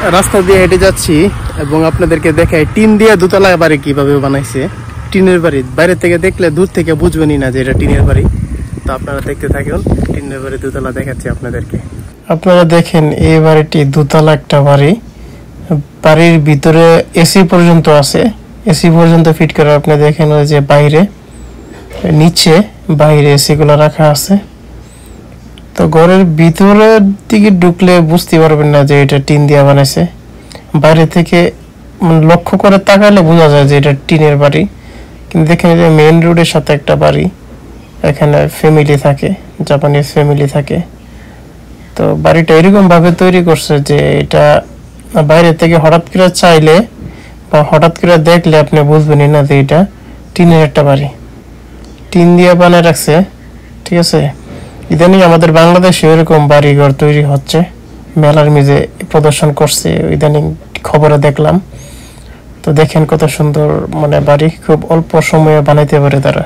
রাস্তা দিয়ে হেঁটে যাচ্ছি এবং আপনাদেরকে দেখাই টিন দিয়ে দোতলা বাড়ি কিভাবে বানাইছে। টিনের বাড়ি বাইরে থেকে দেখলে দূর থেকে বুঝবেনই না যে এটা টিনের বাড়ি। তো আপনারা দেখতে থাকুন, টিনের বাড়ি দোতলা দেখাচ্ছি আপনাদেরকে। আপনারা দেখেন এই বাড়িটি দোতলা একটা বাড়ি। বাড়ির ভিতরে এসি পর্যন্ত আছে, এসি পর্যন্ত ফিট করে। আপনি দেখেন ওই যে বাইরে নিচে বাইরে এসি গুলো রাখা আছে। তো ঘরের ভিতরের দিকে ঢুকলে বুঝতে পারবেন না যে এটা টিন দিয়ে বানাইছে। বাইরে থেকে লক্ষ্য করে তাকালে বোঝা যায় যে এটা টিনের বাড়ি। কিন্তু দেখেন যে মেইন রোডের সাথে একটা বাড়ি, এখানে ফ্যামিলি থাকে, জাপানিজ ফ্যামিলি থাকে। তো বাড়িটা এরকম ভাবে তৈরি করছে যে এটা বাইরে থেকে হঠাৎ করে চাইলে বা হঠাৎ করে দেখলে আপনি বুঝবেনই না যে এটা টিনের একটা বাড়ি, টিন দিয়ে বানায় রাখছে। ঠিক আছে, ইদানিং আমাদের বাংলাদেশে এরকম বাড়িঘর তৈরি হচ্ছে, মেলার মেঝে প্রদর্শন করছে ইদানিং খবরে দেখলাম। তো দেখেন কত সুন্দর বাড়ি খুব অল্প সময়ে বানাইতে পারে তারা।